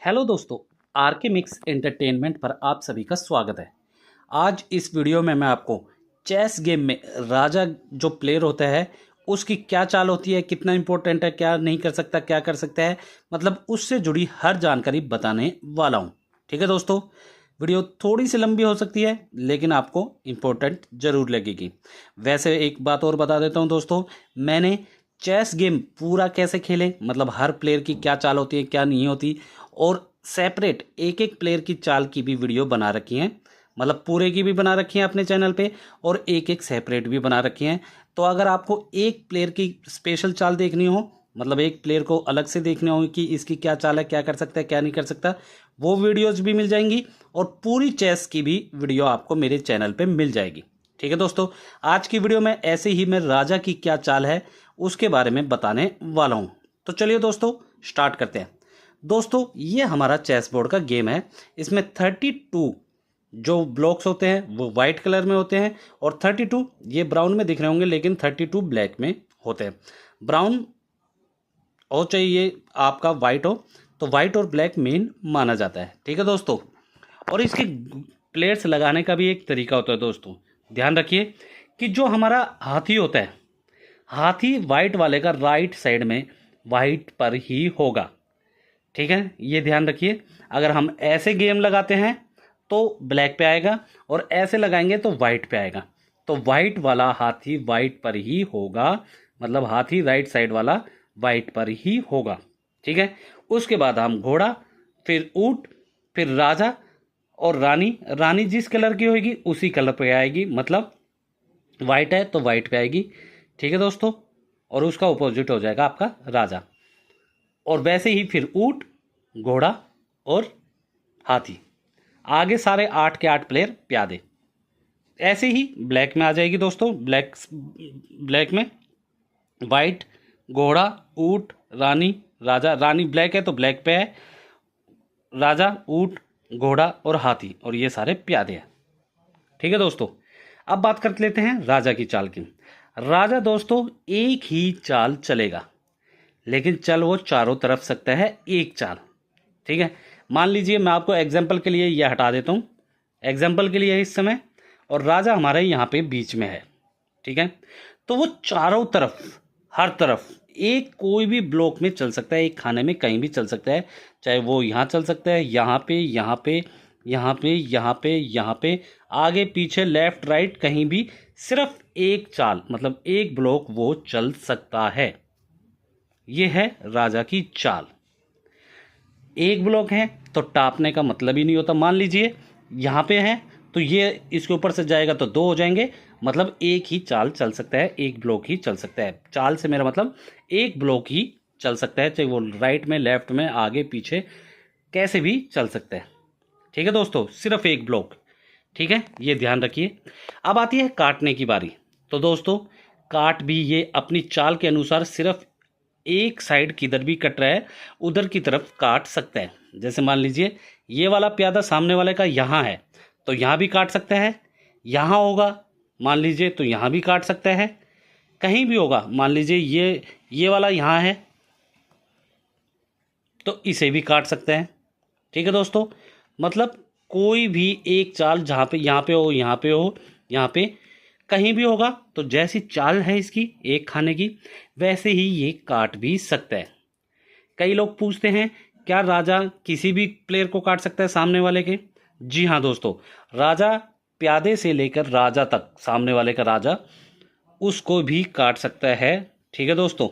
Hello दोस्तों, R K mix entertainment पर आप सभी का स्वागत है। आज इस वीडियो में मैं आपको चेस गेम में राजा जो प्लेयर होता है उसकी क्या चाल होती है, कितना इंपॉर्टेंट है, क्या नहीं कर सकता, क्या कर सकता है, मतलब उससे जुड़ी हर जानकारी बताने वाला हूँ। ठीक है दोस्तों, वीडियो थोड़ी सी लंबी हो सकती है लेकिन आपको इम्पोर्टेंट ज़रूर लगेगी। वैसे एक बात और बता देता हूँ दोस्तों, मैंने चेस गेम पूरा कैसे खेलें, मतलब हर प्लेयर की क्या चाल होती है, क्या नहीं होती, और सेपरेट एक एक प्लेयर की चाल की भी वीडियो बना रखी हैं, मतलब पूरे की भी बना रखी हैं अपने चैनल पे, और एक एक सेपरेट भी बना रखी हैं। तो अगर आपको एक प्लेयर की स्पेशल चाल देखनी हो, मतलब एक प्लेयर को अलग से देखनी हो कि इसकी क्या चाल है, क्या कर सकता है, क्या नहीं कर सकता, वो वीडियोज़ भी मिल जाएंगी और पूरी चेस की भी वीडियो आपको मेरे चैनल पे मिल जाएगी। ठीक है दोस्तों, आज की वीडियो में ऐसे ही मैं राजा की क्या चाल है उसके बारे में बताने वाला हूँ। तो चलिए दोस्तों, स्टार्ट करते हैं। दोस्तों, ये हमारा चेस बोर्ड का गेम है। इसमें 32 जो ब्लॉक्स होते हैं वो वाइट कलर में होते हैं, और 32 ये ब्राउन में दिख रहे होंगे लेकिन 32 ब्लैक में होते हैं। ब्राउन हो चाहिए आपका वाइट हो, तो वाइट और ब्लैक मेन माना जाता है। ठीक है दोस्तों, और इसके प्लेयर्स लगाने का भी एक तरीका होता है दोस्तों। ध्यान रखिए कि जो हमारा हाथी होता है, हाथी वाइट वाले का राइट साइड में वाइट पर ही होगा। ठीक है, ये ध्यान रखिए। अगर हम ऐसे गेम लगाते हैं तो ब्लैक पे आएगा, और ऐसे लगाएंगे तो वाइट पे आएगा। तो वाइट वाला हाथी वाइट पर ही होगा, मतलब हाथी राइट साइड वाला वाइट पर ही होगा। ठीक है, उसके बाद हम घोड़ा, फिर ऊंट, फिर राजा और रानी। रानी जिस कलर की होगी उसी कलर पे आएगी, मतलब वाइट है तो वाइट पे आएगी। ठीक है दोस्तों, और उसका अपोजिट हो जाएगा आपका राजा। और वैसे ही फिर ऊंट, घोड़ा और हाथी। आगे सारे 8 के 8 प्लेयर प्यादे। ऐसे ही ब्लैक में आ जाएगी दोस्तों। ब्लैक में वाइट, घोड़ा, ऊंट, रानी, राजा। रानी ब्लैक है तो ब्लैक पे है राजा, ऊंट, घोड़ा और हाथी, और ये सारे प्यादे हैं। ठीक है दोस्तों, अब बात कर लेते हैं राजा की चाल की। राजा दोस्तों एक ही चाल चलेगा, लेकिन चल वो चारों तरफ सकता है एक चाल। ठीक है, मान लीजिए मैं आपको एग्जाम्पल के लिए यह हटा देता हूँ, एग्जाम्पल के लिए इस समय, और राजा हमारे यहाँ पे बीच में है। ठीक है, तो वो चारों तरफ, हर तरफ एक कोई भी ब्लॉक में चल सकता है, एक खाने में कहीं भी चल सकता है। चाहे वो यहाँ चल सकता है, यहाँ पे, यहाँ पे, यहाँ पे, यहाँ पे, यहाँ पे, आगे पीछे, लेफ्ट राइट, कहीं भी सिर्फ एक चाल, मतलब एक ब्लॉक वो चल सकता है। ये है राजा की चाल। एक ब्लॉक है तो टापने का मतलब ही नहीं होता। मान लीजिए यहाँ पे है तो ये इसके ऊपर से जाएगा तो 2 हो जाएंगे, मतलब एक ही चाल चल सकता है, एक ब्लॉक ही चल सकता है। चाल से मेरा मतलब एक ब्लॉक ही चल सकता है, चाहे वो राइट में, लेफ्ट में, आगे पीछे, कैसे भी चल सकता है। ठीक है दोस्तों, सिर्फ एक ब्लॉक। ठीक है, ये ध्यान रखिए। अब आती है काटने की बारी। तो दोस्तों काट भी ये अपनी चाल के अनुसार सिर्फ एक साइड किधर भी कट रहा है उधर की तरफ काट सकता है। जैसे मान लीजिए ये वाला प्यादा सामने वाले का यहाँ है तो यहाँ भी काट सकता है, यहाँ होगा मान लीजिए तो यहाँ भी काट सकता है, कहीं भी होगा। मान लीजिए ये वाला यहाँ है तो इसे भी काट सकते हैं। ठीक है दोस्तों, मतलब कोई भी एक चाल जहाँ पे, यहाँ पे हो, यहाँ पे हो, यहाँ पे कहीं भी होगा, तो जैसी चाल है इसकी एक खाने की वैसे ही ये काट भी सकता है। कई लोग पूछते हैं क्या राजा किसी भी प्लेयर को काट सकता है सामने वाले के? जी हाँ दोस्तों, राजा प्यादे से लेकर राजा तक, सामने वाले का राजा, उसको भी काट सकता है। ठीक है दोस्तों,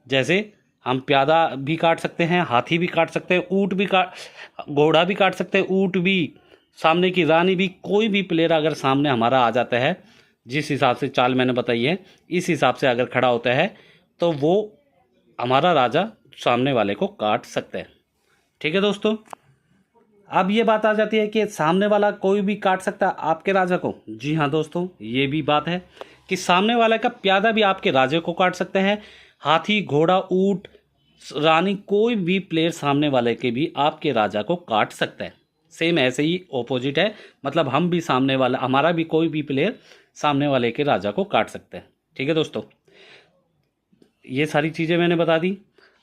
जैसे हम प्यादा भी काट सकते हैं, हाथी भी काट सकते हैं, ऊँट भी काट, घोड़ा भी काट सकते हैं, ऊँट भी, सामने की रानी भी। कोई भी प्लेयर अगर सामने हमारा आ जाता है, जिस हिसाब से चाल मैंने बताई है इस हिसाब से अगर खड़ा होता है तो वो हमारा राजा सामने वाले को काट सकता है। ठीक है दोस्तों, अब ये बात आ जाती है कि सामने वाला कोई भी काट सकता है आपके राजा को। जी हाँ दोस्तों, ये भी बात है कि सामने वाले का प्यादा भी आपके राजा को काट सकता है। हाथी, घोड़ा, ऊंट, रानी, कोई भी प्लेयर सामने वाले के भी आपके राजा को काट सकता है। सेम ऐसे ही ऑपोजिट है, मतलब हम भी सामने वाला, हमारा भी कोई भी प्लेयर सामने वाले के राजा को काट सकता है। ठीक है दोस्तों, ये सारी चीज़ें मैंने बता दी।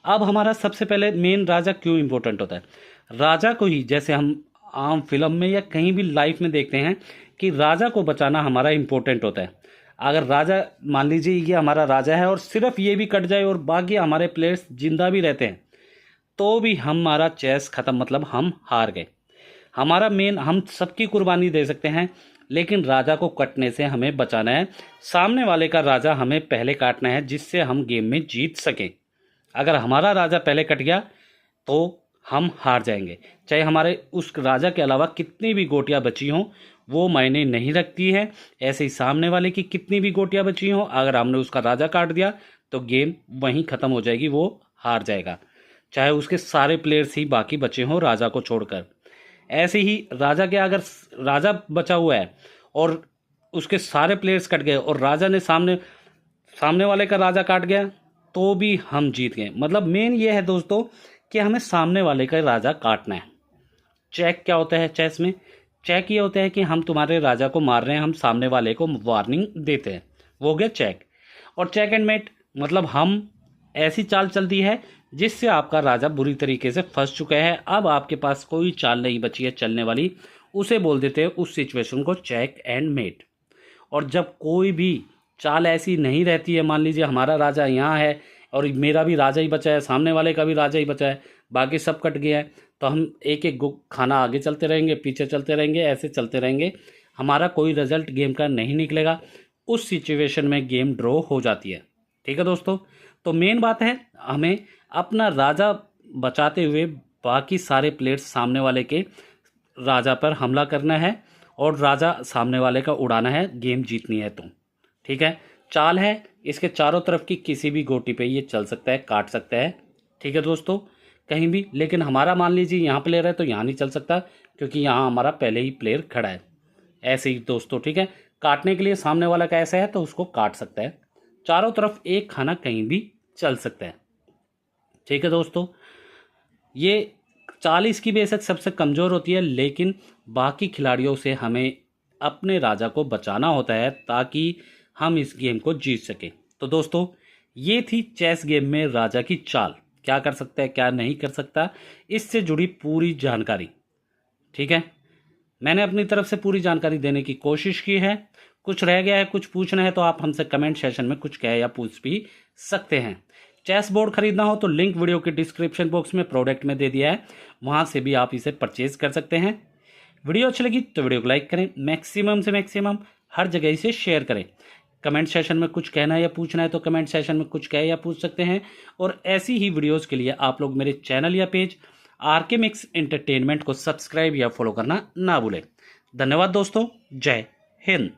अब हमारा सबसे पहले मेन राजा क्यों इम्पोर्टेंट होता है। राजा को ही, जैसे हम आम फिल्म में या कहीं भी लाइफ में देखते हैं कि राजा को बचाना हमारा इम्पोर्टेंट होता है। अगर राजा, मान लीजिए ये हमारा राजा है और सिर्फ ये भी कट जाए और बाकी हमारे प्लेयर्स जिंदा भी रहते हैं, तो भी हमारा चेस ख़त्म, मतलब हम हार गए। हमारा मेन, हम सबकी कुर्बानी दे सकते हैं, लेकिन राजा को कटने से हमें बचाना है। सामने वाले का राजा हमें पहले काटना है, जिससे हम गेम में जीत सकें। अगर हमारा राजा पहले कट गया तो हम हार जाएंगे। चाहे हमारे उस राजा के अलावा कितनी भी गोटियां बची हों, वो मायने नहीं रखती है। ऐसे ही सामने वाले की कितनी भी गोटियां बची हों, अगर हमने उसका राजा काट दिया तो गेम वहीं ख़त्म हो जाएगी, वो हार जाएगा, चाहे उसके सारे प्लेयर्स ही बाकी बचे हों राजा को छोड़कर। ऐसे ही राजा के, अगर राजा बचा हुआ है और उसके सारे प्लेयर्स कट गए और राजा ने सामने वाले का राजा काट गया, तो भी हम जीत गए। मतलब मेन ये है दोस्तों कि हमें सामने वाले का राजा काटना है। चेक क्या होता है चेस में? चेक ये होता है कि हम तुम्हारे राजा को मार रहे हैं, हम सामने वाले को वार्निंग देते हैं, वो हो गया चेक। और चेक एंड मेट मतलब हम ऐसी चाल चलती है जिससे आपका राजा बुरी तरीके से फंस चुका है, अब आपके पास कोई चाल नहीं बची है चलने वाली, उसे बोल देते हैं उस सिचुएशन को चेक एंड मेट। और जब कोई भी चाल ऐसी नहीं रहती है, मान लीजिए हमारा राजा यहाँ है और मेरा भी राजा ही बचा है, सामने वाले का भी राजा ही बचा है, बाकी सब कट गया है, तो हम एक एक खाना आगे चलते रहेंगे, पीछे चलते रहेंगे, ऐसे चलते रहेंगे, हमारा कोई रिजल्ट गेम का नहीं निकलेगा। उस सिचुएशन में गेम ड्रॉ हो जाती है। ठीक है दोस्तों, तो मेन बात है हमें अपना राजा बचाते हुए बाकी सारे प्लेयर्स सामने वाले के राजा पर हमला करना है और राजा सामने वाले का उड़ाना है, गेम जीतनी है तो। ठीक है, चाल है, इसके चारों तरफ की किसी भी गोटी पे ये चल सकता है, काट सकता है। ठीक है दोस्तों, कहीं भी, लेकिन हमारा मान लीजिए यहाँ प्लेयर है तो यहाँ नहीं चल सकता, क्योंकि यहाँ हमारा पहले ही प्लेयर खड़ा है। ऐसे ही दोस्तों, ठीक है, काटने के लिए सामने वाला का ऐसा है तो उसको काट सकता है। चारों तरफ एक खाना कहीं भी चल सकता है। ठीक है दोस्तों, ये चाल इसकी बेशक सबसे कमज़ोर होती है, लेकिन बाकी खिलाड़ियों से हमें अपने राजा को बचाना होता है ताकि हम इस गेम को जीत सकें। तो दोस्तों, ये थी चेस गेम में राजा की चाल, क्या कर सकता है क्या नहीं कर सकता, इससे जुड़ी पूरी जानकारी। ठीक है, मैंने अपनी तरफ से पूरी जानकारी देने की कोशिश की है। कुछ रह गया है, कुछ पूछना है तो आप हमसे कमेंट सेशन में कुछ कह या पूछ भी सकते हैं। चेस बोर्ड खरीदना हो तो लिंक वीडियो के डिस्क्रिप्शन बॉक्स में प्रोडक्ट में दे दिया है, वहां से भी आप इसे परचेज कर सकते हैं। वीडियो अच्छी लगी तो वीडियो को लाइक करें, मैक्सिमम से मैक्सिमम हर जगह इसे शेयर करें। कमेंट सेशन में कुछ कहना या पूछना है तो कमेंट सेशन में कुछ कह या पूछ सकते हैं। और ऐसी ही वीडियोस के लिए आप लोग मेरे चैनल या पेज आरके मिक्स एंटरटेनमेंट को सब्सक्राइब या फॉलो करना ना भूलें। धन्यवाद दोस्तों, जय हिंद।